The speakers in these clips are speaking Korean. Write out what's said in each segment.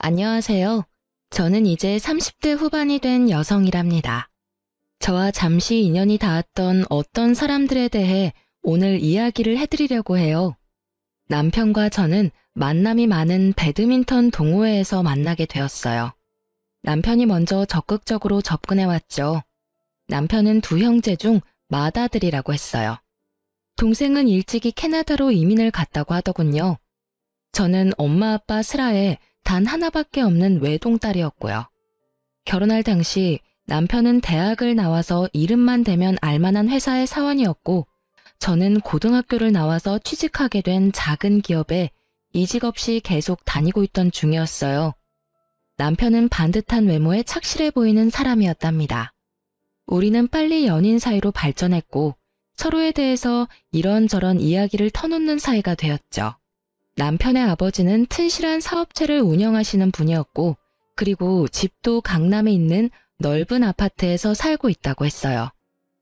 안녕하세요. 저는 이제 30대 후반이 된 여성이랍니다. 저와 잠시 인연이 닿았던 어떤 사람들에 대해 오늘 이야기를 해드리려고 해요. 남편과 저는 만남이 많은 배드민턴 동호회에서 만나게 되었어요. 남편이 먼저 적극적으로 접근해왔죠. 남편은 두 형제 중 맏아들이라고 했어요. 동생은 일찍이 캐나다로 이민을 갔다고 하더군요. 저는 엄마 아빠 슬하에 단 하나밖에 없는 외동딸이었고요. 결혼할 당시 남편은 대학을 나와서 이름만 대면 알만한 회사의 사원이었고 저는 고등학교를 나와서 취직하게 된 작은 기업에 이직 없이 계속 다니고 있던 중이었어요. 남편은 반듯한 외모에 착실해 보이는 사람이었답니다. 우리는 빨리 연인 사이로 발전했고 서로에 대해서 이런저런 이야기를 터놓는 사이가 되었죠. 남편의 아버지는 튼실한 사업체를 운영하시는 분이었고 그리고 집도 강남에 있는 넓은 아파트에서 살고 있다고 했어요.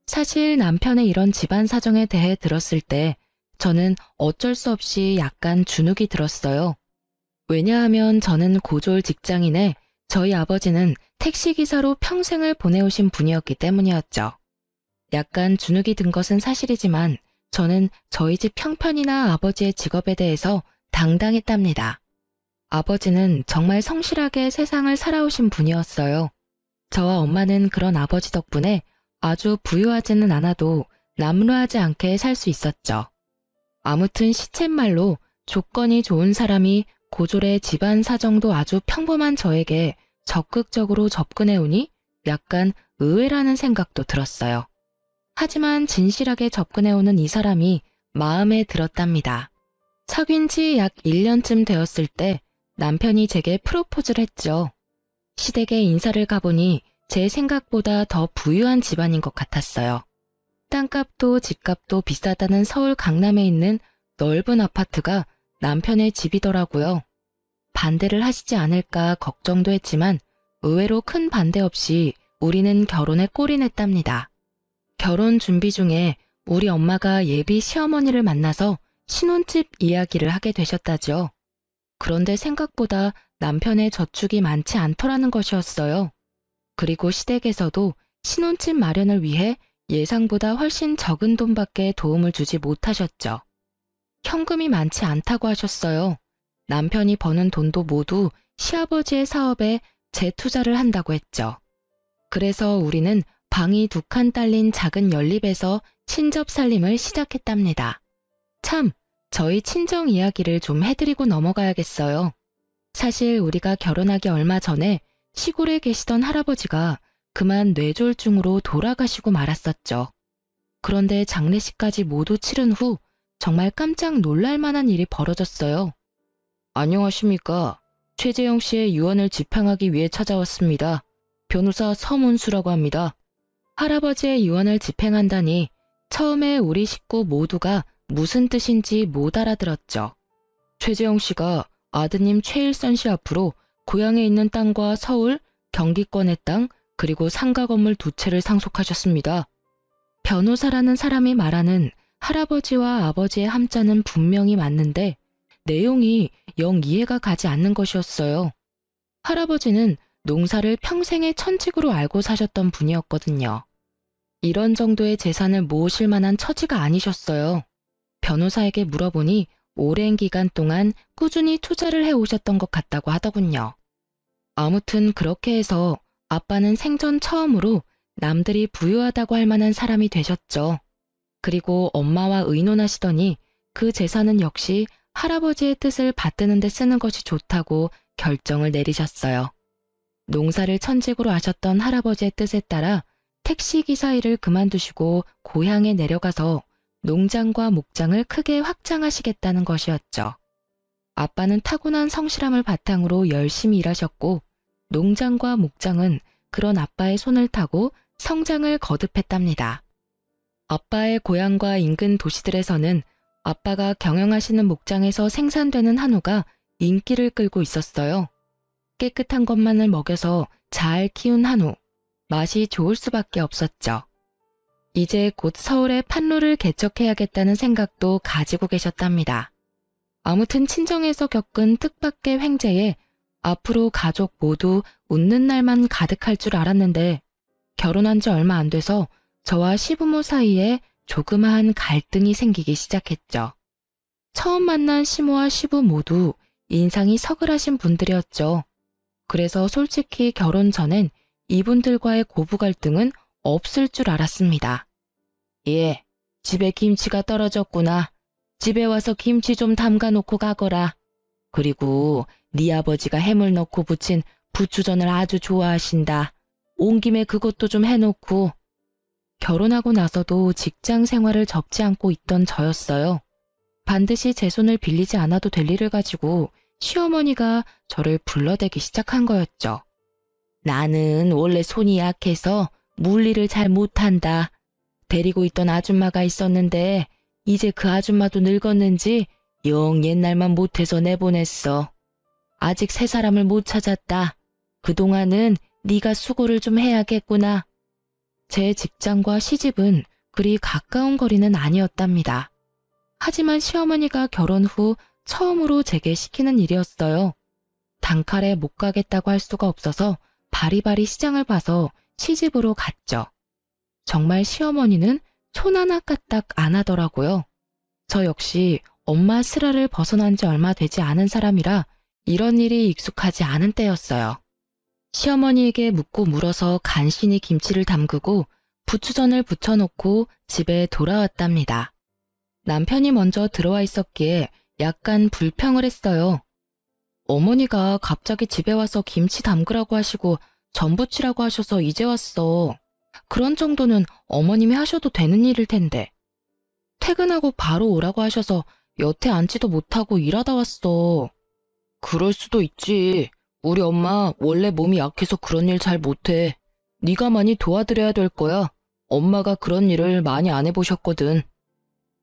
사실 남편의 이런 집안 사정에 대해 들었을 때 저는 어쩔 수 없이 약간 주눅이 들었어요. 왜냐하면 저는 고졸 직장인에 저희 아버지는 택시기사로 평생을 보내오신 분이었기 때문이었죠. 약간 주눅이 든 것은 사실이지만 저는 저희 집 형편이나 아버지의 직업에 대해서 당당했답니다. 아버지는 정말 성실하게 세상을 살아오신 분이었어요. 저와 엄마는 그런 아버지 덕분에 아주 부유하지는 않아도 남루하지 않게 살 수 있었죠. 아무튼 시쳇말로 조건이 좋은 사람이 고졸의 집안 사정도 아주 평범한 저에게 적극적으로 접근해오니 약간 의외라는 생각도 들었어요. 하지만 진실하게 접근해오는 이 사람이 마음에 들었답니다. 사귄 지 약 1년쯤 되었을 때 남편이 제게 프로포즈를 했죠. 시댁에 인사를 가보니 제 생각보다 더 부유한 집안인 것 같았어요. 땅값도 집값도 비싸다는 서울 강남에 있는 넓은 아파트가 남편의 집이더라고요. 반대를 하시지 않을까 걱정도 했지만 의외로 큰 반대 없이 우리는 결혼에 골인했답니다. 결혼 준비 중에 우리 엄마가 예비 시어머니를 만나서 신혼집 이야기를 하게 되셨다죠. 그런데 생각보다 남편의 저축이 많지 않더라는 것이었어요. 그리고 시댁에서도 신혼집 마련을 위해 예상보다 훨씬 적은 돈밖에 도움을 주지 못하셨죠. 현금이 많지 않다고 하셨어요. 남편이 버는 돈도 모두 시아버지의 사업에 재투자를 한다고 했죠. 그래서 우리는 방이 2칸 딸린 작은 연립에서 친접 살림을 시작했답니다. 참, 저희 친정 이야기를 좀 해드리고 넘어가야겠어요. 사실 우리가 결혼하기 얼마 전에 시골에 계시던 할아버지가 그만 뇌졸중으로 돌아가시고 말았었죠. 그런데 장례식까지 모두 치른 후 정말 깜짝 놀랄 만한 일이 벌어졌어요. 안녕하십니까. 최재영 씨의 유언을 집행하기 위해 찾아왔습니다. 변호사 서문수라고 합니다. 할아버지의 유언을 집행한다니 처음에 우리 식구 모두가 무슨 뜻인지 못 알아들었죠. 최재영 씨가 아드님 최일선 씨 앞으로 고향에 있는 땅과 서울, 경기권의 땅, 그리고 상가 건물 2채를 상속하셨습니다. 변호사라는 사람이 말하는 할아버지와 아버지의 함자는 분명히 맞는데 내용이 영 이해가 가지 않는 것이었어요. 할아버지는 농사를 평생의 천직으로 알고 사셨던 분이었거든요. 이런 정도의 재산을 모으실 만한 처지가 아니셨어요. 변호사에게 물어보니 오랜 기간 동안 꾸준히 투자를 해오셨던 것 같다고 하더군요. 아무튼 그렇게 해서 아빠는 생전 처음으로 남들이 부유하다고 할 만한 사람이 되셨죠. 그리고 엄마와 의논하시더니 그 재산은 역시 할아버지의 뜻을 받드는 데 쓰는 것이 좋다고 결정을 내리셨어요. 농사를 천직으로 하셨던 할아버지의 뜻에 따라 택시기사 일을 그만두시고 고향에 내려가서 농장과 목장을 크게 확장하시겠다는 것이었죠. 아빠는 타고난 성실함을 바탕으로 열심히 일하셨고 농장과 목장은 그런 아빠의 손을 타고 성장을 거듭했답니다. 아빠의 고향과 인근 도시들에서는 아빠가 경영하시는 목장에서 생산되는 한우가 인기를 끌고 있었어요. 깨끗한 것만을 먹여서 잘 키운 한우, 맛이 좋을 수밖에 없었죠. 이제 곧 서울에 판로를 개척해야겠다는 생각도 가지고 계셨답니다. 아무튼 친정에서 겪은 뜻밖의 횡재에 앞으로 가족 모두 웃는 날만 가득할 줄 알았는데 결혼한 지 얼마 안 돼서 저와 시부모 사이에 조그마한 갈등이 생기기 시작했죠. 처음 만난 시모와 시부 모두 인상이 서글하신 분들이었죠. 그래서 솔직히 결혼 전엔 이분들과의 고부 갈등은 없을 줄 알았습니다. 예, 집에 김치가 떨어졌구나. 집에 와서 김치 좀 담가 놓고 가거라. 그리고 네 아버지가 해물 넣고 부친 부추전을 아주 좋아하신다. 온 김에 그것도 좀 해놓고. 결혼하고 나서도 직장 생활을 접지 않고 있던 저였어요. 반드시 제 손을 빌리지 않아도 될 일을 가지고 시어머니가 저를 불러대기 시작한 거였죠. 나는 원래 손이 약해서 물일을 잘 못한다. 데리고 있던 아줌마가 있었는데 이제 그 아줌마도 늙었는지 영 옛날만 못해서 내보냈어. 아직 새 사람을 못 찾았다. 그동안은 네가 수고를 좀 해야겠구나. 제 직장과 시집은 그리 가까운 거리는 아니었답니다. 하지만 시어머니가 결혼 후 처음으로 제게 시키는 일이었어요. 단칼에 못 가겠다고 할 수가 없어서 바리바리 시장을 봐서 시집으로 갔죠. 정말 시어머니는 손 하나 까딱 안 하더라고요. 저 역시 엄마 슬하를 벗어난 지 얼마 되지 않은 사람이라 이런 일이 익숙하지 않은 때였어요. 시어머니에게 묻고 물어서 간신히 김치를 담그고 부추전을 부쳐놓고 집에 돌아왔답니다. 남편이 먼저 들어와 있었기에 약간 불평을 했어요. 어머니가 갑자기 집에 와서 김치 담그라고 하시고 전 부치라고 하셔서 이제 왔어. 그런 정도는 어머님이 하셔도 되는 일일 텐데. 퇴근하고 바로 오라고 하셔서 여태 앉지도 못하고 일하다 왔어. 그럴 수도 있지. 우리 엄마 원래 몸이 약해서 그런 일 잘 못해. 네가 많이 도와드려야 될 거야. 엄마가 그런 일을 많이 안 해보셨거든.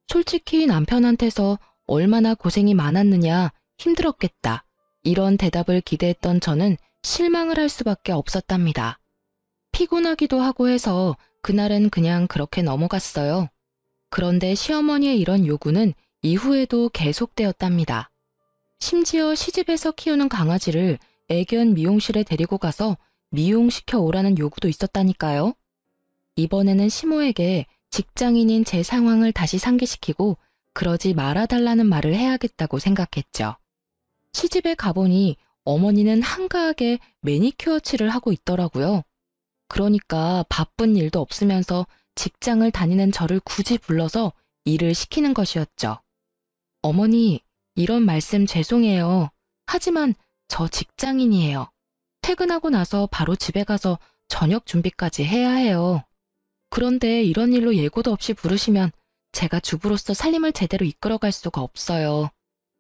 솔직히 남편한테서 얼마나 고생이 많았느냐, 힘들었겠다. 이런 대답을 기대했던 저는 실망을 할 수밖에 없었답니다. 피곤하기도 하고 해서 그날은 그냥 그렇게 넘어갔어요. 그런데 시어머니의 이런 요구는 이후에도 계속되었답니다. 심지어 시집에서 키우는 강아지를 애견 미용실에 데리고 가서 미용시켜 오라는 요구도 있었다니까요. 이번에는 시모에게 직장인인 제 상황을 다시 상기시키고 그러지 말아달라는 말을 해야겠다고 생각했죠. 시집에 가보니 어머니는 한가하게 매니큐어 칠을 하고 있더라고요. 그러니까 바쁜 일도 없으면서 직장을 다니는 저를 굳이 불러서 일을 시키는 것이었죠. 어머니, 이런 말씀 죄송해요. 하지만 저 직장인이에요. 퇴근하고 나서 바로 집에 가서 저녁 준비까지 해야 해요. 그런데 이런 일로 예고도 없이 부르시면 제가 주부로서 살림을 제대로 이끌어갈 수가 없어요.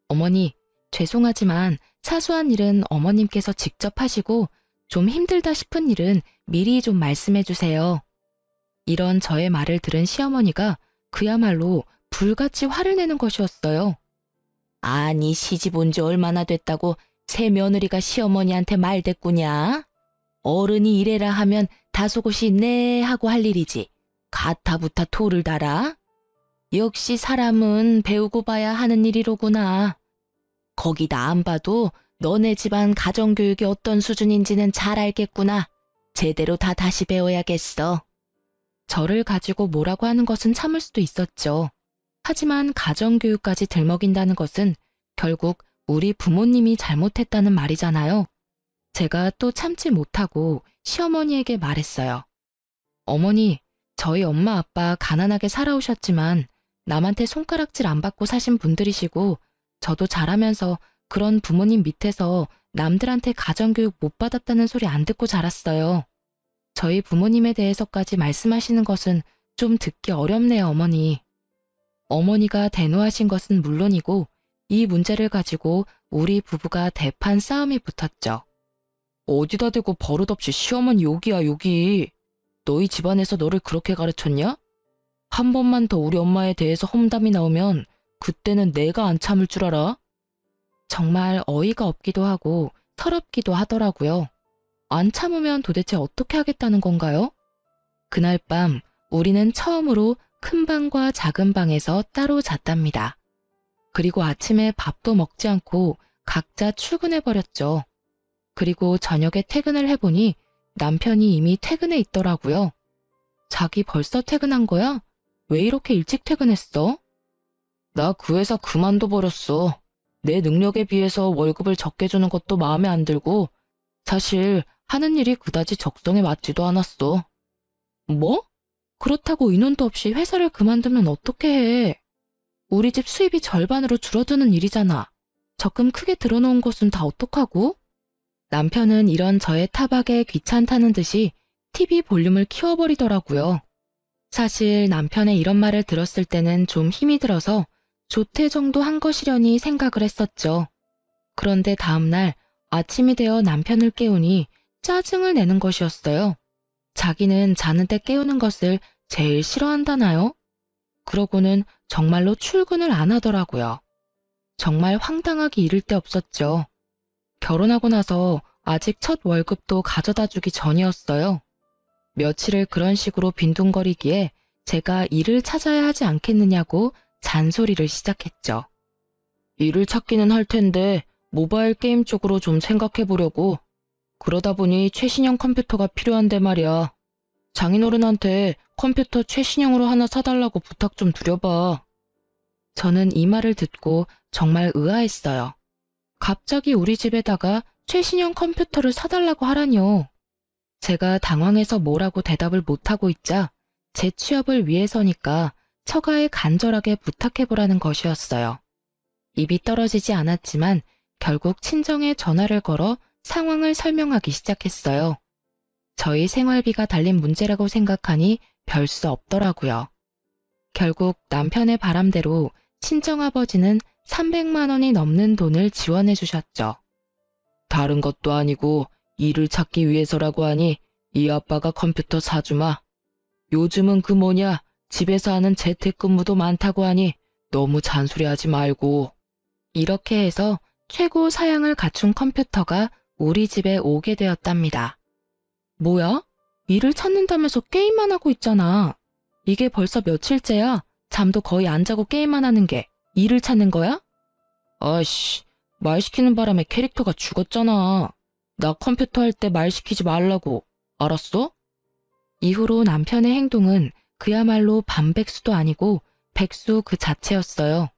어머니, 죄송하지만 사소한 일은 어머님께서 직접 하시고 좀 힘들다 싶은 일은 미리 좀 말씀해 주세요. 이런 저의 말을 들은 시어머니가 그야말로 불같이 화를 내는 것이었어요. 아니, 시집 온 지 얼마나 됐다고 새 며느리가 시어머니한테 말대꾸냐? 어른이 이래라 하면 다소곳이 네 하고 할 일이지. 가타부타 토를 달아? 역시 사람은 배우고 봐야 하는 일이로구나. 거기다 안 봐도 너네 집안 가정교육이 어떤 수준인지는 잘 알겠구나. 제대로 다 다시 배워야겠어. 저를 가지고 뭐라고 하는 것은 참을 수도 있었죠. 하지만 가정교육까지 들먹인다는 것은 결국 우리 부모님이 잘못했다는 말이잖아요. 제가 또 참지 못하고 시어머니에게 말했어요. 어머니, 저희 엄마 아빠 가난하게 살아오셨지만 남한테 손가락질 안 받고 사신 분들이시고 저도 자라면서 그런 부모님 밑에서 남들한테 가정교육 못 받았다는 소리 안 듣고 자랐어요. 저희 부모님에 대해서까지 말씀하시는 것은 좀 듣기 어렵네요, 어머니. 어머니가 대노하신 것은 물론이고 이 문제를 가지고 우리 부부가 대판 싸움이 붙었죠. 어디다 대고 버릇없이 시어머니 욕이야, 욕이. 너희 집안에서 너를 그렇게 가르쳤냐? 한 번만 더 우리 엄마에 대해서 험담이 나오면 그때는 내가 안 참을 줄 알아? 정말 어이가 없기도 하고 서럽기도 하더라고요. 안 참으면 도대체 어떻게 하겠다는 건가요? 그날 밤 우리는 처음으로 큰 방과 작은 방에서 따로 잤답니다. 그리고 아침에 밥도 먹지 않고 각자 출근해버렸죠. 그리고 저녁에 퇴근을 해보니 남편이 이미 퇴근해 있더라고요. 자기 벌써 퇴근한 거야? 왜 이렇게 일찍 퇴근했어? 나 그 회사 그만둬버렸어. 내 능력에 비해서 월급을 적게 주는 것도 마음에 안 들고 사실 하는 일이 그다지 적성에 맞지도 않았어. 뭐? 그렇다고 인원도 없이 회사를 그만두면 어떻게 해? 우리 집 수입이 절반으로 줄어드는 일이잖아. 적금 크게 들어놓은 것은 다 어떡하고? 남편은 이런 저의 타박에 귀찮다는 듯이 TV 볼륨을 키워버리더라고요. 사실 남편의 이런 말을 들었을 때는 좀 힘이 들어서 조퇴 정도 한 것이려니 생각을 했었죠. 그런데 다음날 아침이 되어 남편을 깨우니 짜증을 내는 것이었어요. 자기는 자는데 깨우는 것을 제일 싫어한다나요? 그러고는 정말로 출근을 안 하더라고요. 정말 황당하기 이를 데 없었죠. 결혼하고 나서 아직 첫 월급도 가져다 주기 전이었어요. 며칠을 그런 식으로 빈둥거리기에 제가 일을 찾아야 하지 않겠느냐고 잔소리를 시작했죠. 일을 찾기는 할 텐데 모바일 게임 쪽으로 좀 생각해 보려고. 그러다 보니 최신형 컴퓨터가 필요한데 말이야. 장인어른한테 컴퓨터 최신형으로 하나 사달라고 부탁 좀 드려봐. 저는 이 말을 듣고 정말 의아했어요. 갑자기 우리 집에다가 최신형 컴퓨터를 사달라고 하라뇨. 제가 당황해서 뭐라고 대답을 못하고 있자 제 취업을 위해서니까 처가에 간절하게 부탁해보라는 것이었어요. 입이 떨어지지 않았지만 결국 친정에 전화를 걸어 상황을 설명하기 시작했어요. 저희 생활비가 달린 문제라고 생각하니 별 수 없더라고요. 결국 남편의 바람대로 친정아버지는 300만 원이 넘는 돈을 지원해 주셨죠. 다른 것도 아니고 일을 찾기 위해서라고 하니 이 아빠가 컴퓨터 사주마. 요즘은 그 뭐냐 집에서 하는 재택근무도 많다고 하니 너무 잔소리하지 말고. 이렇게 해서 최고 사양을 갖춘 컴퓨터가 우리 집에 오게 되었답니다. 뭐야? 일을 찾는다면서 게임만 하고 있잖아. 이게 벌써 며칠째야. 잠도 거의 안 자고 게임만 하는 게 일을 찾는 거야? 아이씨, 말 시키는 바람에 캐릭터가 죽었잖아. 나 컴퓨터 할 때 말 시키지 말라고. 알았어? 이후로 남편의 행동은 그야말로 반백수도 아니고 백수 그 자체였어요.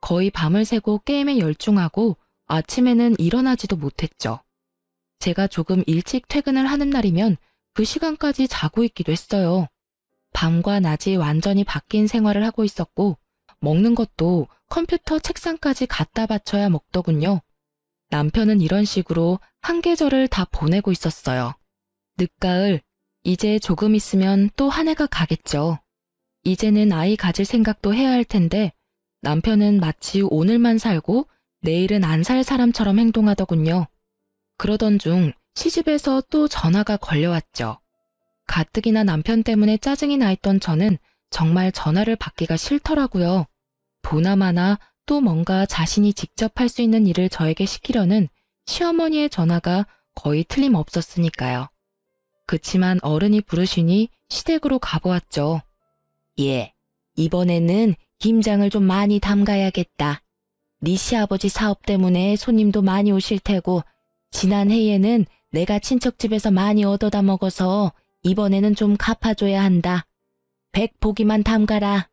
거의 밤을 새고 게임에 열중하고 아침에는 일어나지도 못했죠. 제가 조금 일찍 퇴근을 하는 날이면 그 시간까지 자고 있기도 했어요. 밤과 낮이 완전히 바뀐 생활을 하고 있었고 먹는 것도 컴퓨터 책상까지 갖다 바쳐야 먹더군요. 남편은 이런 식으로 한 계절을 다 보내고 있었어요. 늦가을, 이제 조금 있으면 또 한 해가 가겠죠. 이제는 아이 가질 생각도 해야 할 텐데 남편은 마치 오늘만 살고 내일은 안 살 사람처럼 행동하더군요. 그러던 중 시집에서 또 전화가 걸려왔죠. 가뜩이나 남편 때문에 짜증이 나 있던 저는 정말 전화를 받기가 싫더라고요. 보나마나 또 뭔가 자신이 직접 할 수 있는 일을 저에게 시키려는 시어머니의 전화가 거의 틀림없었으니까요. 그치만 어른이 부르시니 시댁으로 가보았죠. 예, 이번에는 김장을 좀 많이 담가야겠다. 네 시아버지 사업 때문에 손님도 많이 오실 테고 지난 해에는 내가 친척집에서 많이 얻어다 먹어서 이번에는 좀 갚아줘야 한다. 100포기만 담가라.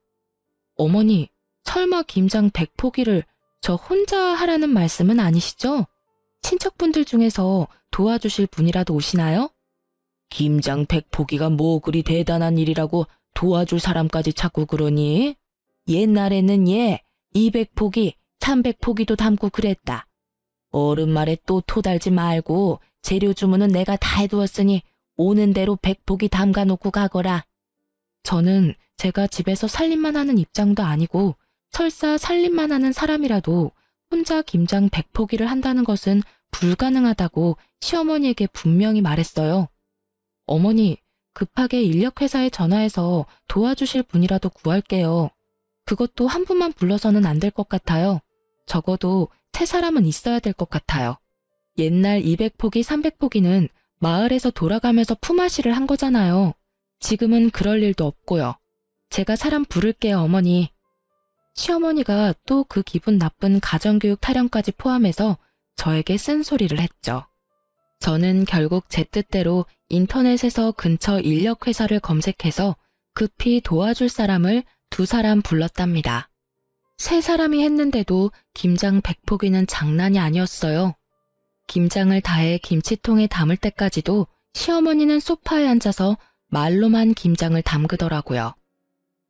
어머니, 설마 김장 100포기를 저 혼자 하라는 말씀은 아니시죠? 친척분들 중에서 도와주실 분이라도 오시나요? 김장 100포기가 뭐 그리 대단한 일이라고 도와줄 사람까지 찾고 그러니? 옛날에는 200포기, 300포기도 담고 그랬다. 어른 말에 또 토달지 말고 재료 주문은 내가 다 해두었으니 오는 대로 100포기 담가놓고 가거라. 저는 제가 집에서 살림만 하는 입장도 아니고 설사 살림만 하는 사람이라도 혼자 김장 100포기를 한다는 것은 불가능하다고 시어머니에게 분명히 말했어요. 어머니, 급하게 인력회사에 전화해서 도와주실 분이라도 구할게요. 그것도 한 분만 불러서는 안 될 것 같아요. 적어도 세 사람은 있어야 될 것 같아요. 옛날 200포기, 300포기는 마을에서 돌아가면서 품앗이를 한 거잖아요. 지금은 그럴 일도 없고요. 제가 사람 부를게요, 어머니. 시어머니가 또 그 기분 나쁜 가정교육 타령까지 포함해서 저에게 쓴소리를 했죠. 저는 결국 제 뜻대로 인터넷에서 근처 인력회사를 검색해서 급히 도와줄 사람을 2사람 불렀답니다. 3사람이 했는데도 김장 100포기는 장난이 아니었어요. 김장을 다해 김치통에 담을 때까지도 시어머니는 소파에 앉아서 말로만 김장을 담그더라고요.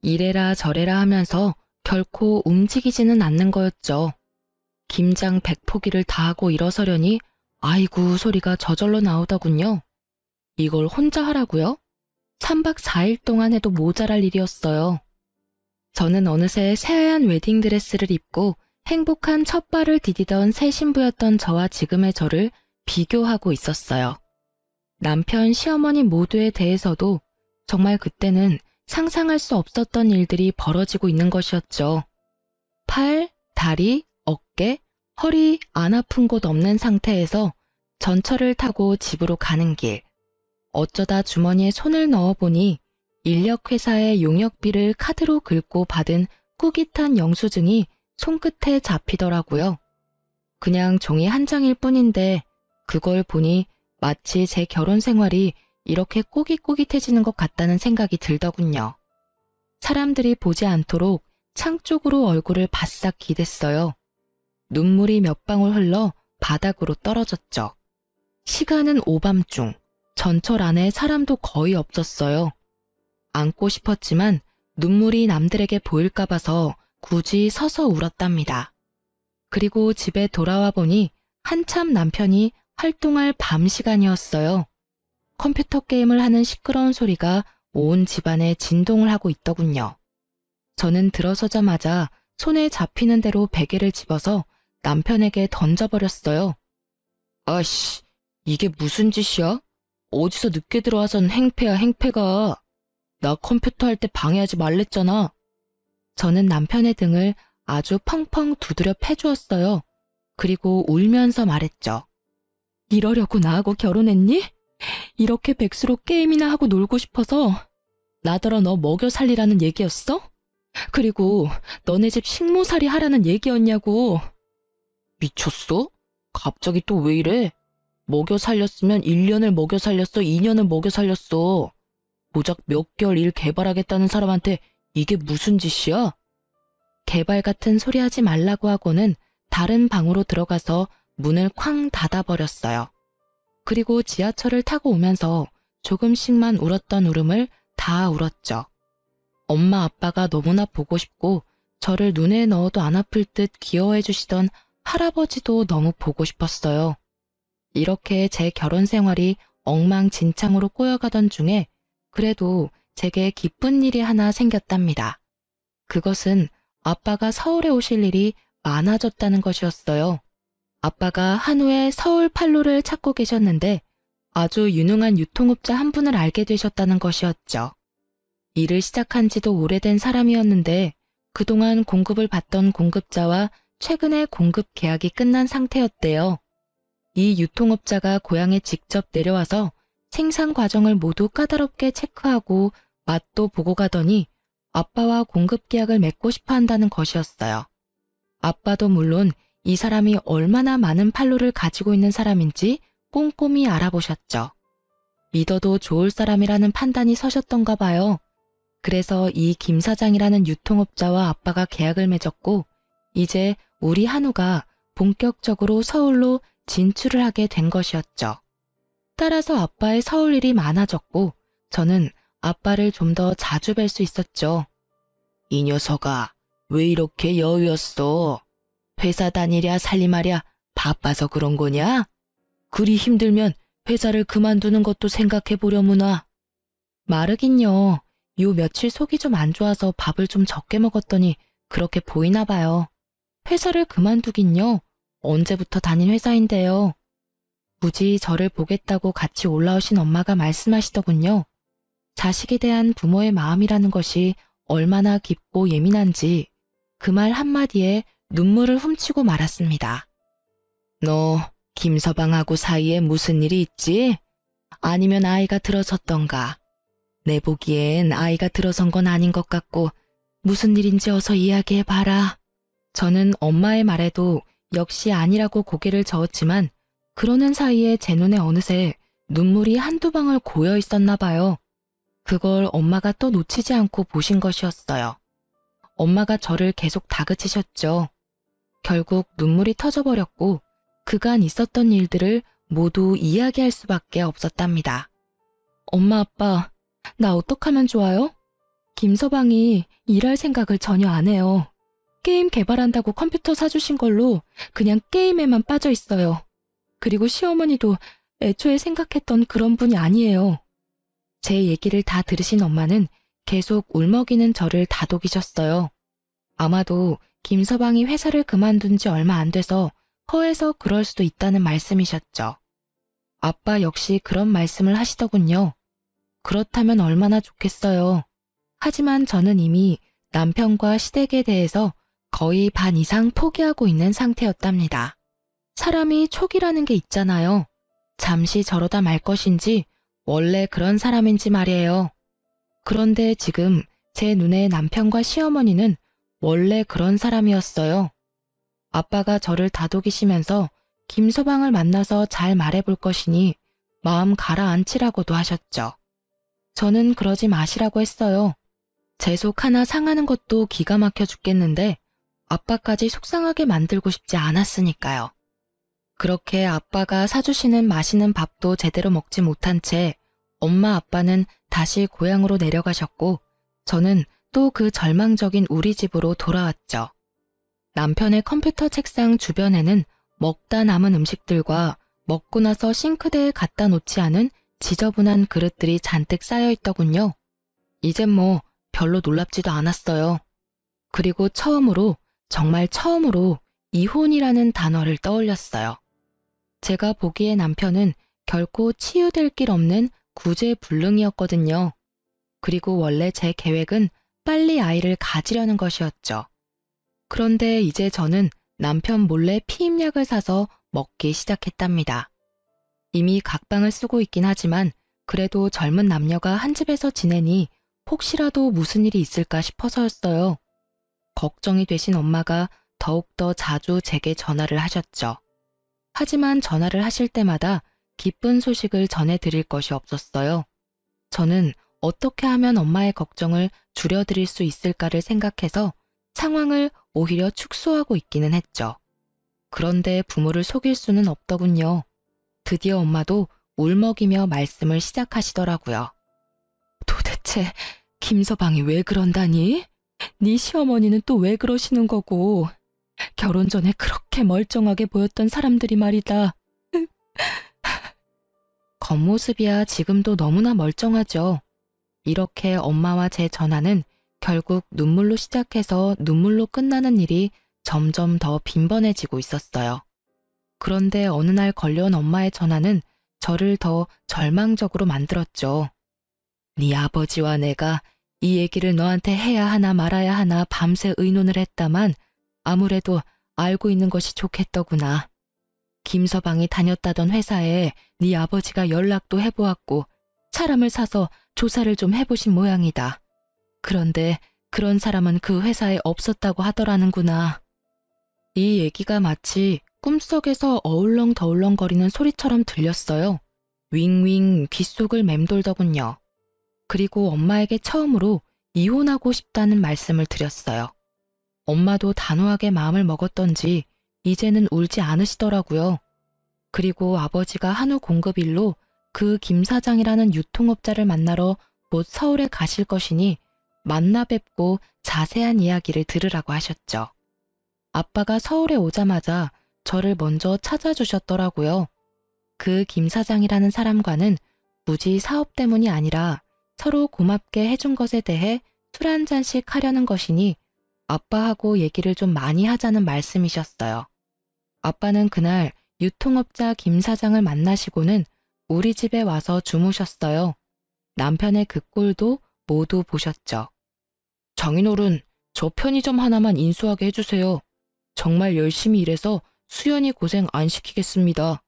이래라 저래라 하면서 결코 움직이지는 않는 거였죠. 김장 100포기를 다 하고 일어서려니 아이고 소리가 저절로 나오더군요. 이걸 혼자 하라고요? 3박 4일 동안 해도 모자랄 일이었어요. 저는 어느새 새하얀 웨딩드레스를 입고 행복한 첫 발을 디디던 새 신부였던 저와 지금의 저를 비교하고 있었어요. 남편, 시어머니 모두에 대해서도 정말 그때는 상상할 수 없었던 일들이 벌어지고 있는 것이었죠. 팔, 다리, 어깨, 허리 안 아픈 곳 없는 상태에서 전철을 타고 집으로 가는 길. 어쩌다 주머니에 손을 넣어보니 인력회사의 용역비를 카드로 긁고 받은 꾸깃한 영수증이 손끝에 잡히더라고요. 그냥 종이 한 장일 뿐인데 그걸 보니 마치 제 결혼 생활이 이렇게 꼬깃꼬깃해지는 것 같다는 생각이 들더군요. 사람들이 보지 않도록 창 쪽으로 얼굴을 바싹 기댔어요. 눈물이 몇 방울 흘러 바닥으로 떨어졌죠. 시간은 오밤중, 전철 안에 사람도 거의 없었어요. 안고 싶었지만 눈물이 남들에게 보일까 봐서 굳이 서서 울었답니다. 그리고 집에 돌아와 보니 한참 남편이 활동할 밤 시간이었어요. 컴퓨터 게임을 하는 시끄러운 소리가 온 집안에 진동을 하고 있더군요. 저는 들어서자마자 손에 잡히는 대로 베개를 집어서 남편에게 던져버렸어요. 아씨, 이게 무슨 짓이야? 어디서 늦게 들어와선 행패야 행패가. 나 컴퓨터 할 때 방해하지 말랬잖아. 저는 남편의 등을 아주 펑펑 두드려 패주었어요. 그리고 울면서 말했죠. 이러려고 나하고 결혼했니? 이렇게 백수로 게임이나 하고 놀고 싶어서 나더러 너 먹여 살리라는 얘기였어? 그리고 너네 집 식모살이 하라는 얘기였냐고. 미쳤어? 갑자기 또 왜 이래? 먹여 살렸으면 1년을 먹여 살렸어, 2년을 먹여 살렸어. 고작 몇 개월 일 개발하겠다는 사람한테 이게 무슨 짓이야? 개발 같은 소리 하지 말라고 하고는 다른 방으로 들어가서 문을 쾅 닫아버렸어요. 그리고 지하철을 타고 오면서 조금씩만 울었던 울음을 다 울었죠. 엄마 아빠가 너무나 보고 싶고 저를 눈에 넣어도 안 아플 듯 귀여워해 주시던 할아버지도 너무 보고 싶었어요. 이렇게 제 결혼 생활이 엉망진창으로 꼬여가던 중에 그래도 제게 기쁜 일이 하나 생겼답니다. 그것은 아빠가 서울에 오실 일이 많아졌다는 것이었어요. 아빠가 한우에 서울 판로를 찾고 계셨는데 아주 유능한 유통업자 한 분을 알게 되셨다는 것이었죠. 일을 시작한 지도 오래된 사람이었는데 그동안 공급을 받던 공급자와 최근에 공급 계약이 끝난 상태였대요. 이 유통업자가 고향에 직접 내려와서 생산 과정을 모두 까다롭게 체크하고 맛도 보고 가더니 아빠와 공급 계약을 맺고 싶어 한다는 것이었어요. 아빠도 물론 이 사람이 얼마나 많은 판로를 가지고 있는 사람인지 꼼꼼히 알아보셨죠. 믿어도 좋을 사람이라는 판단이 서셨던가 봐요. 그래서 이 김 사장이라는 유통업자와 아빠가 계약을 맺었고 이제 우리 한우가 본격적으로 서울로 진출을 하게 된 것이었죠. 따라서 아빠의 서울 일이 많아졌고 저는 아빠를 좀 더 자주 뵐 수 있었죠. 이 녀석아, 왜 이렇게 여유였어? 회사 다니랴 살림하랴 바빠서 그런 거냐? 그리 힘들면 회사를 그만두는 것도 생각해보려무나. 마르긴요. 요 며칠 속이 좀 안 좋아서 밥을 좀 적게 먹었더니 그렇게 보이나 봐요. 회사를 그만두긴요. 언제부터 다닌 회사인데요. 굳이 저를 보겠다고 같이 올라오신 엄마가 말씀하시더군요. 자식에 대한 부모의 마음이라는 것이 얼마나 깊고 예민한지 그 말 한마디에 눈물을 훔치고 말았습니다. 너 김서방하고 사이에 무슨 일이 있지? 아니면 아이가 들어섰던가? 내 보기엔 아이가 들어선 건 아닌 것 같고 무슨 일인지 어서 이야기해봐라. 저는 엄마의 말에도 역시 아니라고 고개를 저었지만 그러는 사이에 제 눈에 어느새 눈물이 한두 방울 고여 있었나 봐요. 그걸 엄마가 또 놓치지 않고 보신 것이었어요. 엄마가 저를 계속 다그치셨죠. 결국 눈물이 터져버렸고 그간 있었던 일들을 모두 이야기할 수밖에 없었답니다. 엄마, 아빠, 나 어떡하면 좋아요? 김서방이 일할 생각을 전혀 안 해요. 게임 개발한다고 컴퓨터 사주신 걸로 그냥 게임에만 빠져 있어요. 그리고 시어머니도 애초에 생각했던 그런 분이 아니에요. 제 얘기를 다 들으신 엄마는 계속 울먹이는 저를 다독이셨어요. 아마도 김서방이 회사를 그만둔 지 얼마 안 돼서 허해서 그럴 수도 있다는 말씀이셨죠. 아빠 역시 그런 말씀을 하시더군요. 그렇다면 얼마나 좋겠어요. 하지만 저는 이미 남편과 시댁에 대해서 거의 반 이상 포기하고 있는 상태였답니다. 사람이 촉이라는 게 있잖아요. 잠시 저러다 말 것인지 원래 그런 사람인지 말이에요. 그런데 지금 제 눈에 남편과 시어머니는 원래 그런 사람이었어요. 아빠가 저를 다독이시면서 김서방을 만나서 잘 말해볼 것이니 마음 가라앉히라고도 하셨죠. 저는 그러지 마시라고 했어요. 제 속 하나 상하는 것도 기가 막혀 죽겠는데 아빠까지 속상하게 만들고 싶지 않았으니까요. 그렇게 아빠가 사주시는 맛있는 밥도 제대로 먹지 못한 채 엄마 아빠는 다시 고향으로 내려가셨고 저는 또 그 절망적인 우리 집으로 돌아왔죠. 남편의 컴퓨터 책상 주변에는 먹다 남은 음식들과 먹고 나서 싱크대에 갖다 놓지 않은 지저분한 그릇들이 잔뜩 쌓여 있더군요. 이젠 뭐 별로 놀랍지도 않았어요. 그리고 처음으로, 정말 처음으로 이혼이라는 단어를 떠올렸어요. 제가 보기에 남편은 결코 치유될 길 없는 구제불능이었거든요. 그리고 원래 제 계획은 빨리 아이를 가지려는 것이었죠. 그런데 이제 저는 남편 몰래 피임약을 사서 먹기 시작했답니다. 이미 각방을 쓰고 있긴 하지만 그래도 젊은 남녀가 한 집에서 지내니 혹시라도 무슨 일이 있을까 싶어서였어요. 걱정이 되신 엄마가 더욱더 자주 제게 전화를 하셨죠. 하지만 전화를 하실 때마다 기쁜 소식을 전해드릴 것이 없었어요. 저는 어떻게 하면 엄마의 걱정을 줄여드릴 수 있을까를 생각해서 상황을 오히려 축소하고 있기는 했죠. 그런데 부모를 속일 수는 없더군요. 드디어 엄마도 울먹이며 말씀을 시작하시더라고요. 도대체 김서방이 왜 그런다니? 네 시어머니는 또 왜 그러시는 거고? 결혼 전에 그렇게 멀쩡하게 보였던 사람들이 말이다. 겉모습이야 지금도 너무나 멀쩡하죠. 이렇게 엄마와 제 전화는 결국 눈물로 시작해서 눈물로 끝나는 일이 점점 더 빈번해지고 있었어요. 그런데 어느 날 걸려온 엄마의 전화는 저를 더 절망적으로 만들었죠. 네 아버지와 내가 이 얘기를 너한테 해야 하나 말아야 하나 밤새 의논을 했다만 아무래도 알고 있는 것이 좋겠더구나. 김서방이 다녔다던 회사에 네 아버지가 연락도 해보았고 사람을 사서 조사를 좀 해보신 모양이다. 그런데 그런 사람은 그 회사에 없었다고 하더라는구나. 이 얘기가 마치 꿈속에서 어울렁더울렁거리는 소리처럼 들렸어요. 윙윙 귓속을 맴돌더군요. 그리고 엄마에게 처음으로 이혼하고 싶다는 말씀을 드렸어요. 엄마도 단호하게 마음을 먹었던지 이제는 울지 않으시더라고요. 그리고 아버지가 한우 공급 일로 그 김 사장이라는 유통업자를 만나러 곧 서울에 가실 것이니 만나 뵙고 자세한 이야기를 들으라고 하셨죠. 아빠가 서울에 오자마자 저를 먼저 찾아주셨더라고요. 그 김 사장이라는 사람과는 굳이 사업 때문이 아니라 서로 고맙게 해준 것에 대해 술 한 잔씩 하려는 것이니 아빠하고 얘기를 좀 많이 하자는 말씀이셨어요. 아빠는 그날 유통업자 김 사장을 만나시고는 우리 집에 와서 주무셨어요. 남편의 그 꼴도 모두 보셨죠. 장인어른, 저 편의점 하나만 인수하게 해주세요. 정말 열심히 일해서 수연이 고생 안 시키겠습니다.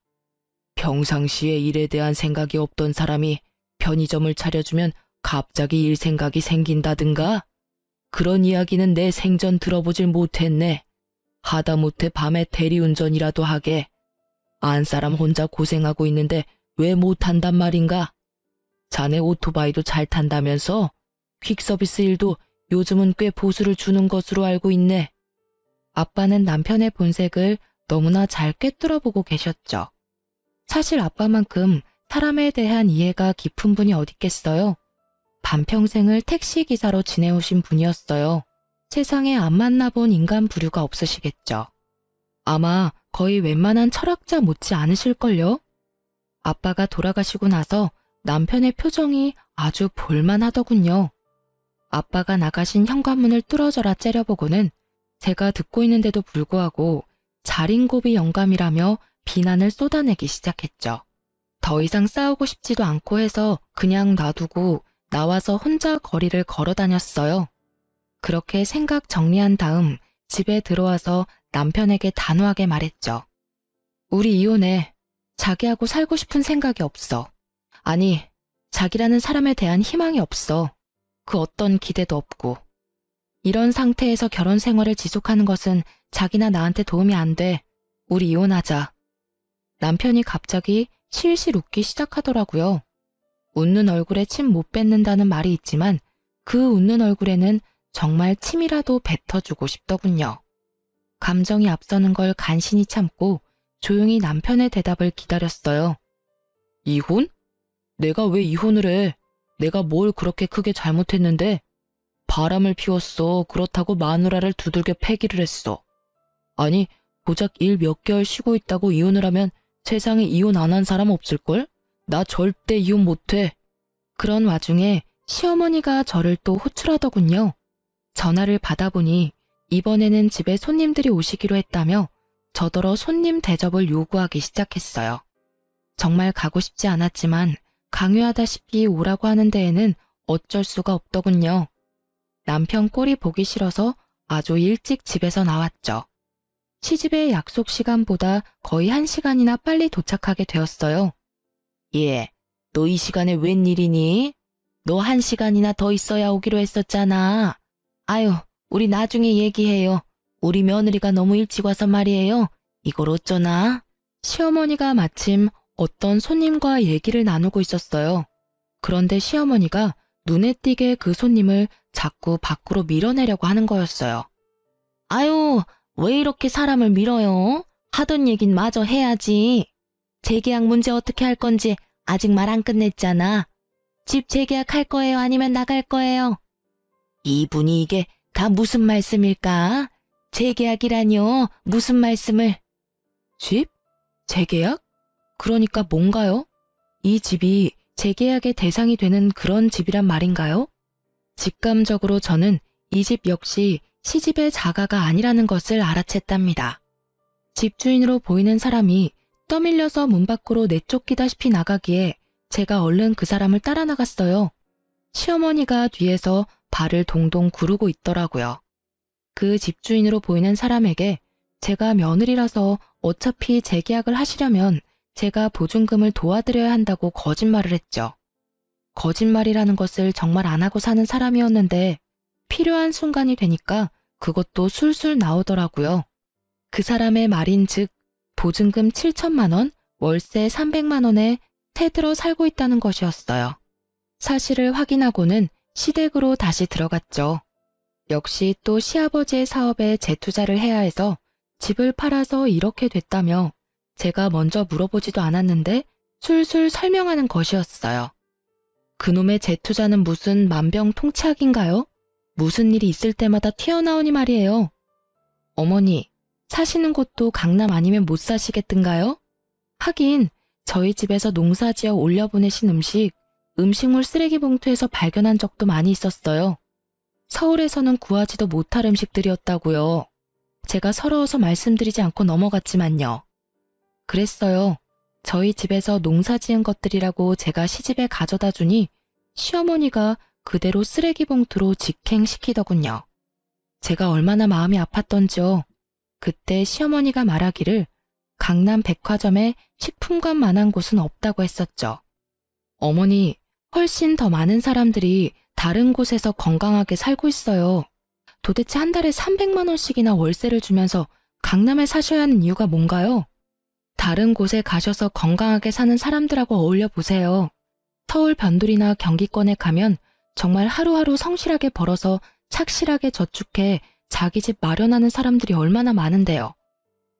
평상시에 일에 대한 생각이 없던 사람이 편의점을 차려주면 갑자기 일 생각이 생긴다든가? 그런 이야기는 내 생전 들어보질 못했네. 하다못해 밤에 대리운전이라도 하게. 안 사람 혼자 고생하고 있는데 왜 못한단 말인가? 자네 오토바이도 잘 탄다면서? 퀵서비스 일도 요즘은 꽤 보수를 주는 것으로 알고 있네. 아빠는 남편의 본색을 너무나 잘 꿰뚫어보고 계셨죠. 사실 아빠만큼 사람에 대한 이해가 깊은 분이 어딨겠어요. 반평생을 택시기사로 지내오신 분이었어요. 세상에 안 만나본 인간 부류가 없으시겠죠. 아마 거의 웬만한 철학자 못지 않으실걸요? 아빠가 돌아가시고 나서 남편의 표정이 아주 볼만하더군요. 아빠가 나가신 현관문을 뚫어져라 째려보고는 제가 듣고 있는데도 불구하고 자린고비 영감이라며 비난을 쏟아내기 시작했죠. 더 이상 싸우고 싶지도 않고 해서 그냥 놔두고 나와서 혼자 거리를 걸어 다녔어요. 그렇게 생각 정리한 다음 집에 들어와서 남편에게 단호하게 말했죠. 우리 이혼해. 자기하고 살고 싶은 생각이 없어. 아니, 자기라는 사람에 대한 희망이 없어. 그 어떤 기대도 없고. 이런 상태에서 결혼 생활을 지속하는 것은 자기나 나한테 도움이 안 돼. 우리 이혼하자. 남편이 갑자기 실실 웃기 시작하더라고요. 웃는 얼굴에 침 못 뱉는다는 말이 있지만 그 웃는 얼굴에는 정말 침이라도 뱉어주고 싶더군요. 감정이 앞서는 걸 간신히 참고 조용히 남편의 대답을 기다렸어요. 이혼? 내가 왜 이혼을 해? 내가 뭘 그렇게 크게 잘못했는데? 바람을 피웠어. 그렇다고 마누라를 두들겨 패기를 했어. 아니, 고작 일 몇 개월 쉬고 있다고 이혼을 하면 세상에 이혼 안 한 사람 없을걸? 나 절대 이혼 못해. 그런 와중에 시어머니가 저를 또 호출하더군요. 전화를 받아보니 이번에는 집에 손님들이 오시기로 했다며 저더러 손님 대접을 요구하기 시작했어요. 정말 가고 싶지 않았지만 강요하다시피 오라고 하는 데에는 어쩔 수가 없더군요. 남편 꼴이 보기 싫어서 아주 일찍 집에서 나왔죠. 시집의 약속 시간보다 거의 1시간이나 빨리 도착하게 되었어요. 예, 너 이 시간에 웬일이니? 너 1시간이나 더 있어야 오기로 했었잖아. 아유, 우리 나중에 얘기해요. 우리 며느리가 너무 일찍 와서 말이에요. 이걸 어쩌나? 시어머니가 마침 어떤 손님과 얘기를 나누고 있었어요. 그런데 시어머니가 눈에 띄게 그 손님을 자꾸 밖으로 밀어내려고 하는 거였어요. 아유, 왜 이렇게 사람을 밀어요? 하던 얘긴 마저 해야지. 재계약 문제 어떻게 할 건지 아직 말 안 끝냈잖아. 집 재계약할 거예요? 아니면 나갈 거예요? 이분이 이게 다 무슨 말씀일까? 재계약이라뇨? 무슨 말씀을? 집? 재계약? 그러니까 뭔가요? 이 집이 재계약의 대상이 되는 그런 집이란 말인가요? 직감적으로 저는 이 집 역시 시집의 자가가 아니라는 것을 알아챘답니다. 집주인으로 보이는 사람이 떠밀려서 문 밖으로 내쫓기다시피 나가기에 제가 얼른 그 사람을 따라 나갔어요. 시어머니가 뒤에서 발을 동동 구르고 있더라고요. 그 집주인으로 보이는 사람에게 제가 며느리라서 어차피 재계약을 하시려면 제가 보증금을 도와드려야 한다고 거짓말을 했죠. 거짓말이라는 것을 정말 안 하고 사는 사람이었는데 필요한 순간이 되니까 그것도 술술 나오더라고요. 그 사람의 말인즉 보증금 7천만 원, 월세 300만 원에 새들어 살고 있다는 것이었어요. 사실을 확인하고는 시댁으로 다시 들어갔죠. 역시 또 시아버지의 사업에 재투자를 해야 해서 집을 팔아서 이렇게 됐다며 제가 먼저 물어보지도 않았는데 술술 설명하는 것이었어요. 그놈의 재투자는 무슨 만병통치약인가요? 무슨 일이 있을 때마다 튀어나오니 말이에요. 어머니, 사시는 곳도 강남 아니면 못 사시겠던가요? 하긴 저희 집에서 농사지어 올려보내신 음식물 쓰레기 봉투에서 발견한 적도 많이 있었어요. 서울에서는 구하지도 못할 음식들이었다고요. 제가 서러워서 말씀드리지 않고 넘어갔지만요. 그랬어요. 저희 집에서 농사지은 것들이라고 제가 시집에 가져다 주니 시어머니가 그대로 쓰레기 봉투로 직행시키더군요. 제가 얼마나 마음이 아팠던지요. 그때 시어머니가 말하기를 강남 백화점에 식품관만한 곳은 없다고 했었죠. 어머니, 훨씬 더 많은 사람들이 다른 곳에서 건강하게 살고 있어요. 도대체 한 달에 300만 원씩이나 월세를 주면서 강남에 사셔야 하는 이유가 뭔가요? 다른 곳에 가셔서 건강하게 사는 사람들하고 어울려 보세요. 서울 변두리나 경기권에 가면 정말 하루하루 성실하게 벌어서 착실하게 저축해 자기 집 마련하는 사람들이 얼마나 많은데요.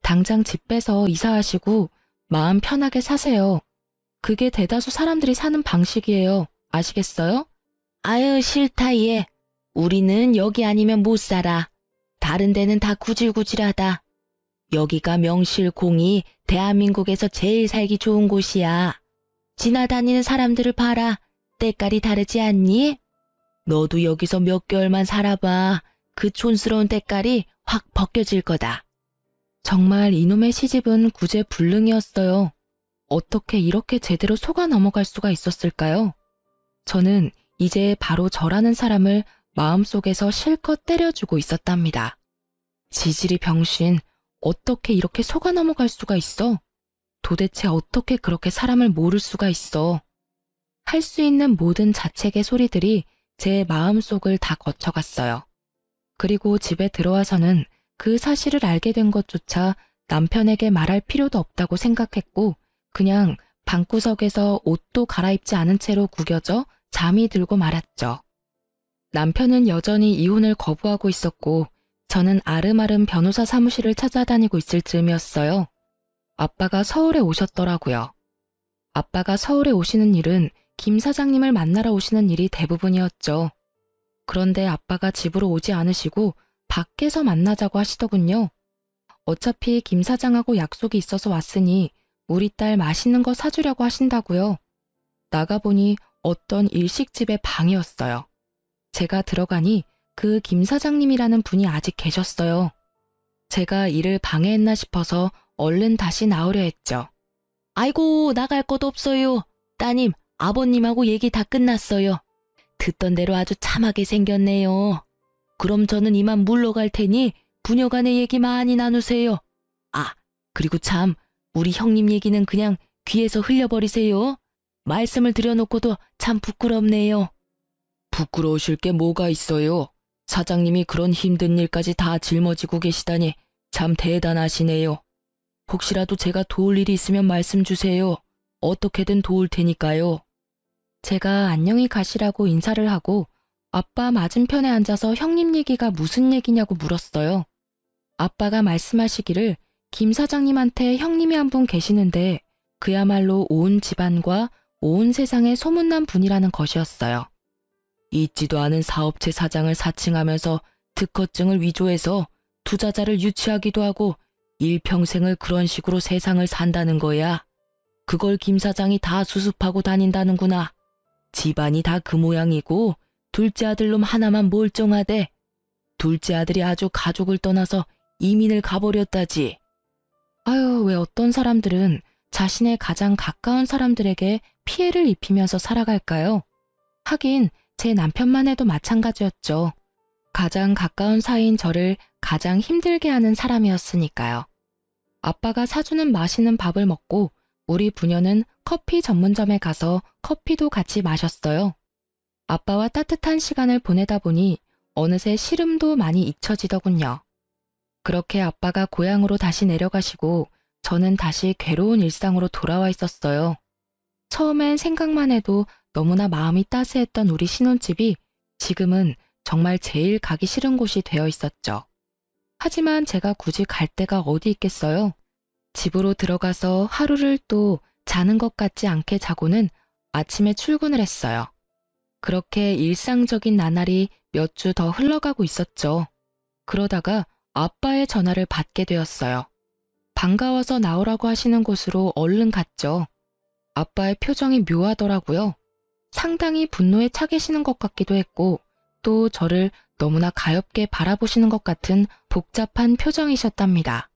당장 집 빼서 이사하시고 마음 편하게 사세요. 그게 대다수 사람들이 사는 방식이에요. 아시겠어요? 아유, 싫다 얘. 우리는 여기 아니면 못 살아. 다른 데는 다 구질구질하다. 여기가 명실공히 대한민국에서 제일 살기 좋은 곳이야. 지나다니는 사람들을 봐라. 때깔이 다르지 않니? 너도 여기서 몇 개월만 살아봐. 그 촌스러운 때깔이 확 벗겨질 거다. 정말 이놈의 시집은 구제불능이었어요. 어떻게 이렇게 제대로 속아 넘어갈 수가 있었을까요? 저는 이제 바로 저라는 사람을 마음속에서 실컷 때려주고 있었답니다. 지질이 병신, 어떻게 이렇게 속아 넘어갈 수가 있어? 도대체 어떻게 그렇게 사람을 모를 수가 있어? 할 수 있는 모든 자책의 소리들이 제 마음속을 다 거쳐갔어요. 그리고 집에 들어와서는 그 사실을 알게 된 것조차 남편에게 말할 필요도 없다고 생각했고 그냥 방구석에서 옷도 갈아입지 않은 채로 구겨져 잠이 들고 말았죠. 남편은 여전히 이혼을 거부하고 있었고 저는 아름아름 변호사 사무실을 찾아다니고 있을 즈음이었어요. 아빠가 서울에 오셨더라고요. 아빠가 서울에 오시는 일은 김 사장님을 만나러 오시는 일이 대부분이었죠. 그런데 아빠가 집으로 오지 않으시고 밖에서 만나자고 하시더군요. 어차피 김 사장하고 약속이 있어서 왔으니 우리 딸 맛있는 거 사주려고 하신다고요. 나가보니 어떤 일식집의 방이었어요. 제가 들어가니 그 김 사장님이라는 분이 아직 계셨어요. 제가 일을 방해했나 싶어서 얼른 다시 나오려 했죠. 아이고, 나갈 것도 없어요. 따님, 아버님하고 얘기 다 끝났어요. 듣던 대로 아주 참하게 생겼네요. 그럼 저는 이만 물러갈 테니 부녀간의 얘기 많이 나누세요. 아, 그리고 참, 우리 형님 얘기는 그냥 귀에서 흘려버리세요. 말씀을 드려놓고도 참 부끄럽네요. 부끄러우실 게 뭐가 있어요. 사장님이 그런 힘든 일까지 다 짊어지고 계시다니 참 대단하시네요. 혹시라도 제가 도울 일이 있으면 말씀 주세요. 어떻게든 도울 테니까요. 제가 안녕히 가시라고 인사를 하고 아빠 맞은편에 앉아서 형님 얘기가 무슨 얘기냐고 물었어요. 아빠가 말씀하시기를 김 사장님한테 형님이 한 분 계시는데 그야말로 온 집안과 온 세상에 소문난 분이라는 것이었어요. 있지도 않은 사업체 사장을 사칭하면서 특허증을 위조해서 투자자를 유치하기도 하고 일평생을 그런 식으로 세상을 산다는 거야. 그걸 김 사장이 다 수습하고 다닌다는구나. 집안이 다 그 모양이고 둘째 아들놈 하나만 멀쩡하대. 둘째 아들이 아주 가족을 떠나서 이민을 가버렸다지. 아유, 왜 어떤 사람들은 자신의 가장 가까운 사람들에게 피해를 입히면서 살아갈까요? 하긴 제 남편만 해도 마찬가지였죠. 가장 가까운 사이인 저를 가장 힘들게 하는 사람이었으니까요. 아빠가 사주는 맛있는 밥을 먹고 우리 부녀는 커피 전문점에 가서 커피도 같이 마셨어요. 아빠와 따뜻한 시간을 보내다 보니 어느새 시름도 많이 잊혀지더군요. 그렇게 아빠가 고향으로 다시 내려가시고 저는 다시 괴로운 일상으로 돌아와 있었어요. 처음엔 생각만 해도 너무나 마음이 따스했던 우리 신혼집이 지금은 정말 제일 가기 싫은 곳이 되어 있었죠. 하지만 제가 굳이 갈 데가 어디 있겠어요? 집으로 들어가서 하루를 또 자는 것 같지 않게 자고는 아침에 출근을 했어요. 그렇게 일상적인 나날이 몇 주 더 흘러가고 있었죠. 그러다가 아빠의 전화를 받게 되었어요. 반가워서 나오라고 하시는 곳으로 얼른 갔죠. 아빠의 표정이 묘하더라고요. 상당히 분노에 차 계시는 것 같기도 했고 또 저를 너무나 가엾게 바라보시는 것 같은 복잡한 표정이셨답니다.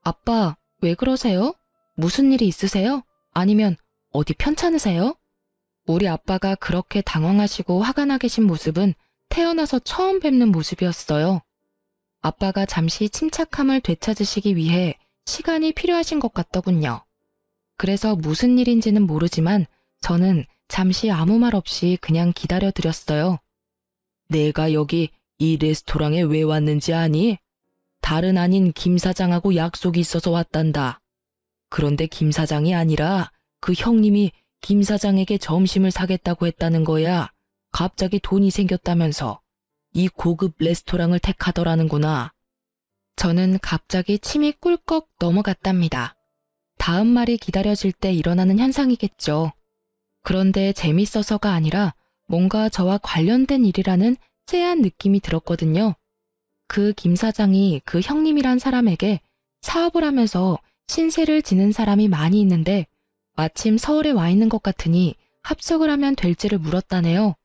아빠, 왜 그러세요? 무슨 일이 있으세요? 아니면 어디 편찮으세요? 우리 아빠가 그렇게 당황하시고 화가 나 계신 모습은 태어나서 처음 뵙는 모습이었어요. 아빠가 잠시 침착함을 되찾으시기 위해 시간이 필요하신 것 같더군요. 그래서 무슨 일인지는 모르지만 저는 잠시 아무 말 없이 그냥 기다려드렸어요. 내가 여기 이 레스토랑에 왜 왔는지 아니? 다른 아닌 김 사장하고 약속이 있어서 왔단다. 그런데 김 사장이 아니라 그 형님이 김 사장에게 점심을 사겠다고 했다는 거야. 갑자기 돈이 생겼다면서 이 고급 레스토랑을 택하더라는구나. 저는 갑자기 침이 꿀꺽 넘어갔답니다. 다음 말이 기다려질 때 일어나는 현상이겠죠. 그런데 재밌어서가 아니라 뭔가 저와 관련된 일이라는 쎄한 느낌이 들었거든요. 그 김 사장이 그 형님이란 사람에게 사업을 하면서 신세를 지는 사람이 많이 있는데 마침 서울에 와 있는 것 같으니 합석을 하면 될지를 물었다네요.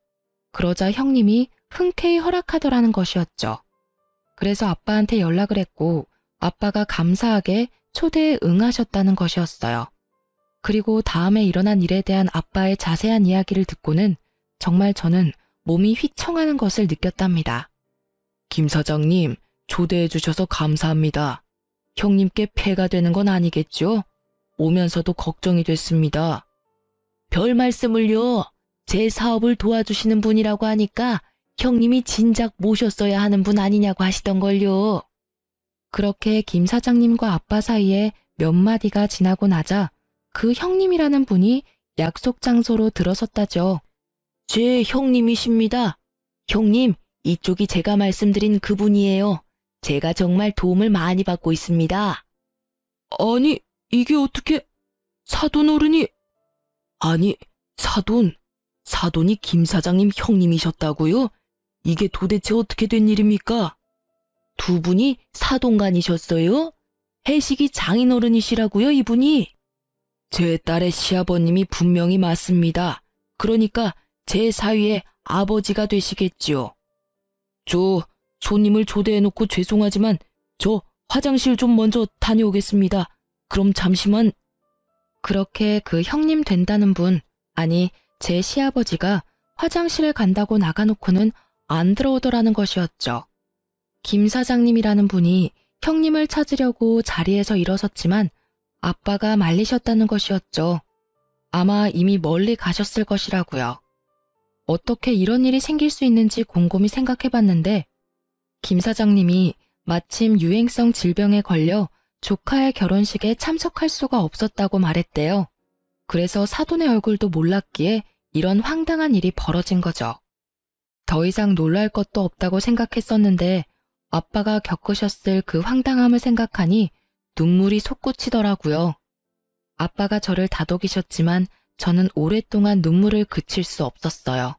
그러자 형님이 흔쾌히 허락하더라는 것이었죠. 그래서 아빠한테 연락을 했고 아빠가 감사하게 초대에 응하셨다는 것이었어요. 그리고 다음에 일어난 일에 대한 아빠의 자세한 이야기를 듣고는 정말 저는 몸이 휘청하는 것을 느꼈답니다. 김 사장님, 초대해 주셔서 감사합니다. 형님께 폐가 되는 건 아니겠죠? 오면서도 걱정이 됐습니다. 별 말씀을요. 제 사업을 도와주시는 분이라고 하니까 형님이 진작 모셨어야 하는 분 아니냐고 하시던걸요. 그렇게 김 사장님과 아빠 사이에 몇 마디가 지나고 나자 그 형님이라는 분이 약속 장소로 들어섰다죠. 제 형님이십니다. 형님, 이쪽이 제가 말씀드린 그분이에요. 제가 정말 도움을 많이 받고 있습니다. 아니, 이게 어떻게... 사돈 어른이... 아니, 사돈이 김 사장님 형님이셨다고요? 이게 도대체 어떻게 된 일입니까? 두 분이 사돈간이셨어요? 해식이 장인어른이시라고요, 이분이? 제 딸의 시아버님이 분명히 맞습니다. 그러니까 제 사위의 아버지가 되시겠지요. 저 손님을 초대해놓고 죄송하지만 저 화장실 좀 먼저 다녀오겠습니다. 그럼 잠시만. 그렇게 그 형님 된다는 분, 아니 제 시아버지가 화장실에 간다고 나가놓고는 안 들어오더라는 것이었죠. 김 사장님이라는 분이 형님을 찾으려고 자리에서 일어섰지만 아빠가 말리셨다는 것이었죠. 아마 이미 멀리 가셨을 것이라고요. 어떻게 이런 일이 생길 수 있는지 곰곰이 생각해봤는데 김 사장님이 마침 유행성 질병에 걸려 조카의 결혼식에 참석할 수가 없었다고 말했대요. 그래서 사돈의 얼굴도 몰랐기에 이런 황당한 일이 벌어진 거죠. 더 이상 놀랄 것도 없다고 생각했었는데 아빠가 겪으셨을 그 황당함을 생각하니 눈물이 솟구치더라고요. 아빠가 저를 다독이셨지만 저는 오랫동안 눈물을 그칠 수 없었어요.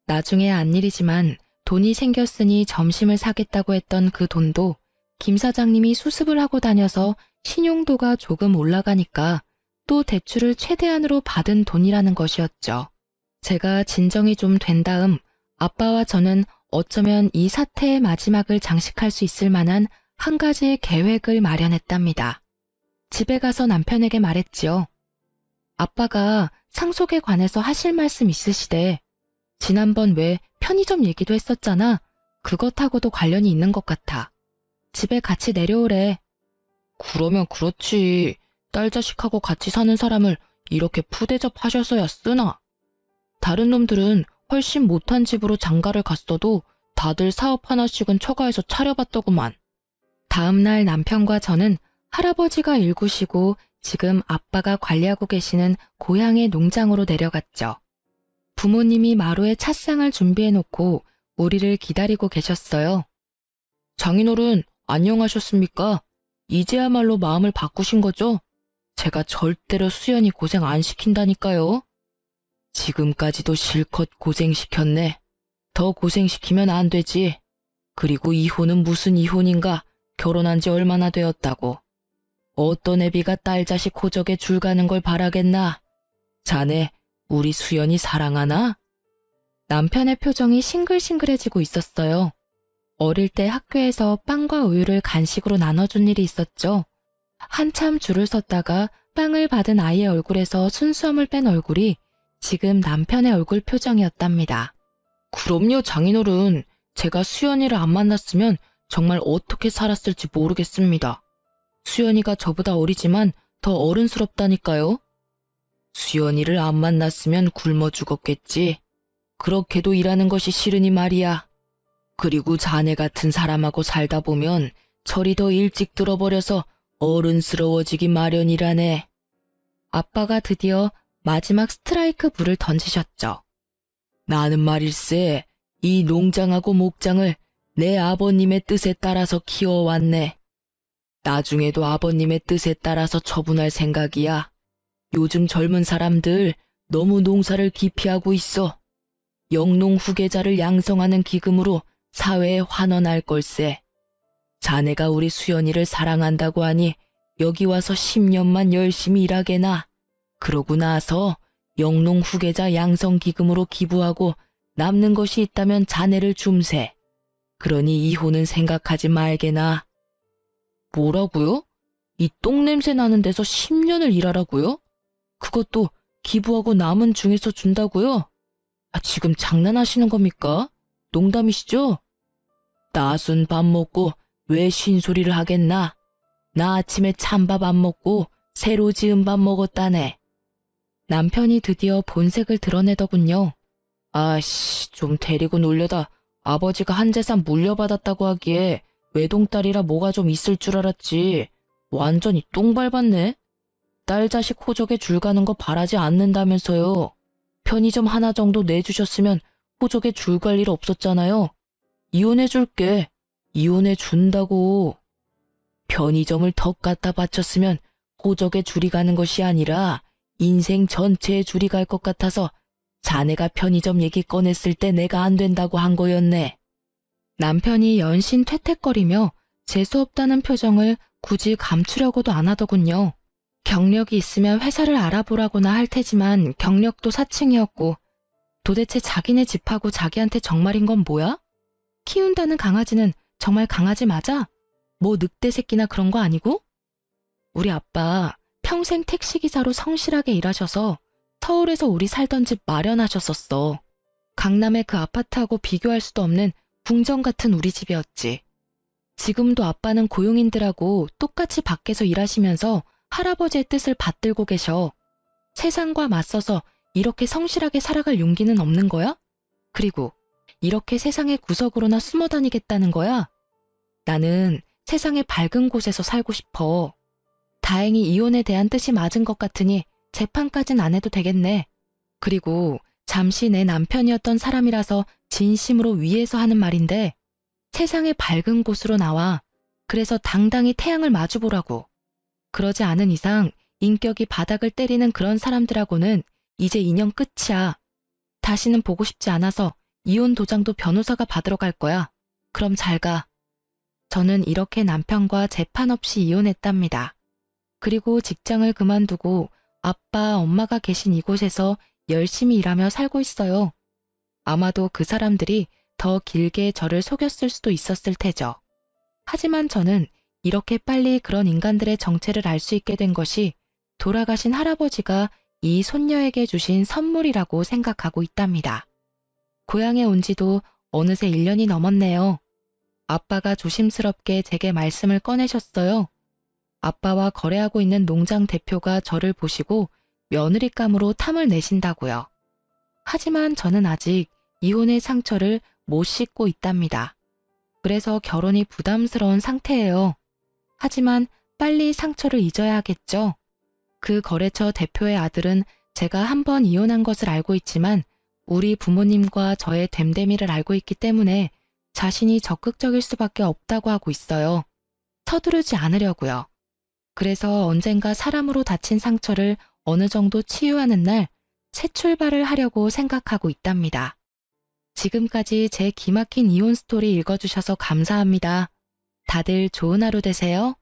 나중에 안 일이지만 돈이 생겼으니 점심을 사겠다고 했던 그 돈도 김 사장님이 수습을 하고 다녀서 신용도가 조금 올라가니까 또 대출을 최대한으로 받은 돈이라는 것이었죠. 제가 진정이 좀 된 다음 아빠와 저는 어쩌면 이 사태의 마지막을 장식할 수 있을 만한 한 가지의 계획을 마련했답니다. 집에 가서 남편에게 말했지요. 아빠가 상속에 관해서 하실 말씀 있으시대. 지난번 왜 편의점 얘기도 했었잖아. 그것하고도 관련이 있는 것 같아. 집에 같이 내려오래. 그러면 그렇지. 딸 자식하고 같이 사는 사람을 이렇게 푸대접 하셔서야 쓰나. 다른 놈들은 훨씬 못한 집으로 장가를 갔어도 다들 사업 하나씩은 처가에서 차려봤더구만. 다음날 남편과 저는 할아버지가 일구시고 지금 아빠가 관리하고 계시는 고향의 농장으로 내려갔죠. 부모님이 마루에 찻상을 준비해놓고 우리를 기다리고 계셨어요. 장인어른, 안녕하셨습니까? 이제야말로 마음을 바꾸신 거죠? 제가 절대로 수연이 고생 안 시킨다니까요. 지금까지도 실컷 고생시켰네. 더 고생시키면 안 되지. 그리고 이혼은 무슨 이혼인가? 결혼한 지 얼마나 되었다고. 어떤 애비가 딸 자식 호적에 줄 가는 걸 바라겠나? 자네, 우리 수연이 사랑하나? 남편의 표정이 싱글싱글해지고 있었어요. 어릴 때 학교에서 빵과 우유를 간식으로 나눠준 일이 있었죠. 한참 줄을 섰다가 빵을 받은 아이의 얼굴에서 순수함을 뺀 얼굴이 지금 남편의 얼굴 표정이었답니다. 그럼요, 장인어른. 제가 수연이를 안 만났으면 정말 어떻게 살았을지 모르겠습니다. 수연이가 저보다 어리지만 더 어른스럽다니까요. 수연이를 안 만났으면 굶어 죽었겠지. 그렇게도 일하는 것이 싫으니 말이야. 그리고 자네 같은 사람하고 살다 보면 철이 더 일찍 들어버려서 어른스러워지기 마련이라네. 아빠가 드디어 마지막 스트라이크 불을 던지셨죠. 나는 말일세, 이 농장하고 목장을 내 아버님의 뜻에 따라서 키워왔네. 나중에도 아버님의 뜻에 따라서 처분할 생각이야. 요즘 젊은 사람들 너무 농사를 기피하고 있어. 영농 후계자를 양성하는 기금으로 사회에 환원할 걸세. 자네가 우리 수연이를 사랑한다고 하니 여기 와서 10년만 열심히 일하게나. 그러고 나서 영농 후계자 양성 기금으로 기부하고 남는 것이 있다면 자네를 줌세. 그러니 이혼은 생각하지 말게나. 뭐라고요? 이 똥냄새 나는 데서 10년을 일하라고요? 그것도 기부하고 남은 중에서 준다고요? 지금 장난하시는 겁니까? 농담이시죠? 나순 밥 먹고 왜 쉰소리를 하겠나? 나 아침에 찬밥 안 먹고 새로 지은 밥 먹었다네. 남편이 드디어 본색을 드러내더군요. 아씨, 좀 데리고 놀려다 아버지가 한 재산 물려받았다고 하기에 외동딸이라 뭐가 좀 있을 줄 알았지. 완전히 똥 밟았네. 딸 자식 호적에 줄 가는 거 바라지 않는다면서요. 편의점 하나 정도 내주셨으면 호적에 줄 갈 일 없었잖아요. 이혼해줄게. 이혼해준다고. 편의점을 덕 갖다 바쳤으면 호적에 줄이 가는 것이 아니라 인생 전체에 줄이 갈 것 같아서 자네가 편의점 얘기 꺼냈을 때 내가 안 된다고 한 거였네. 남편이 연신 퇴퇴거리며 재수없다는 표정을 굳이 감추려고도 안 하더군요. 경력이 있으면 회사를 알아보라고나 할 테지만 경력도 사칭이었고 도대체 자기네 집하고 자기한테 정말인 건 뭐야? 키운다는 강아지는 정말 강아지 맞아? 뭐 늑대 새끼나 그런 거 아니고? 우리 아빠 평생 택시기사로 성실하게 일하셔서 서울에서 우리 살던 집 마련하셨었어. 강남의 그 아파트하고 비교할 수도 없는 궁전 같은 우리 집이었지. 지금도 아빠는 고용인들하고 똑같이 밖에서 일하시면서 할아버지의 뜻을 받들고 계셔. 세상과 맞서서 이렇게 성실하게 살아갈 용기는 없는 거야? 그리고 이렇게 세상의 구석으로나 숨어 다니겠다는 거야? 나는 세상의 밝은 곳에서 살고 싶어. 다행히 이혼에 대한 뜻이 맞은 것 같으니 재판까진 안 해도 되겠네. 그리고 잠시 내 남편이었던 사람이라서 진심으로 위해서 하는 말인데 세상의 밝은 곳으로 나와. 그래서 당당히 태양을 마주보라고. 그러지 않은 이상 인격이 바닥을 때리는 그런 사람들하고는 이제 인연 끝이야. 다시는 보고 싶지 않아서 이혼 도장도 변호사가 받으러 갈 거야. 그럼 잘 가. 저는 이렇게 남편과 재판 없이 이혼했답니다. 그리고 직장을 그만두고 아빠, 엄마가 계신 이곳에서 열심히 일하며 살고 있어요. 아마도 그 사람들이 더 길게 저를 속였을 수도 있었을 테죠. 하지만 저는 이렇게 빨리 그런 인간들의 정체를 알 수 있게 된 것이 돌아가신 할아버지가 이 손녀에게 주신 선물이라고 생각하고 있답니다. 고향에 온 지도 어느새 1년이 넘었네요. 아빠가 조심스럽게 제게 말씀을 꺼내셨어요. 아빠와 거래하고 있는 농장 대표가 저를 보시고 며느리감으로 탐을 내신다고요. 하지만 저는 아직 이혼의 상처를 못 씻고 있답니다. 그래서 결혼이 부담스러운 상태예요. 하지만 빨리 상처를 잊어야 하겠죠. 그 거래처 대표의 아들은 제가 한 번 이혼한 것을 알고 있지만 우리 부모님과 저의 됨됨이를 알고 있기 때문에 자신이 적극적일 수밖에 없다고 하고 있어요. 서두르지 않으려고요. 그래서 언젠가 사람으로 다친 상처를 어느 정도 치유하는 날 새 출발을 하려고 생각하고 있답니다. 지금까지 제 기막힌 이혼 스토리 읽어주셔서 감사합니다. 다들 좋은 하루 되세요.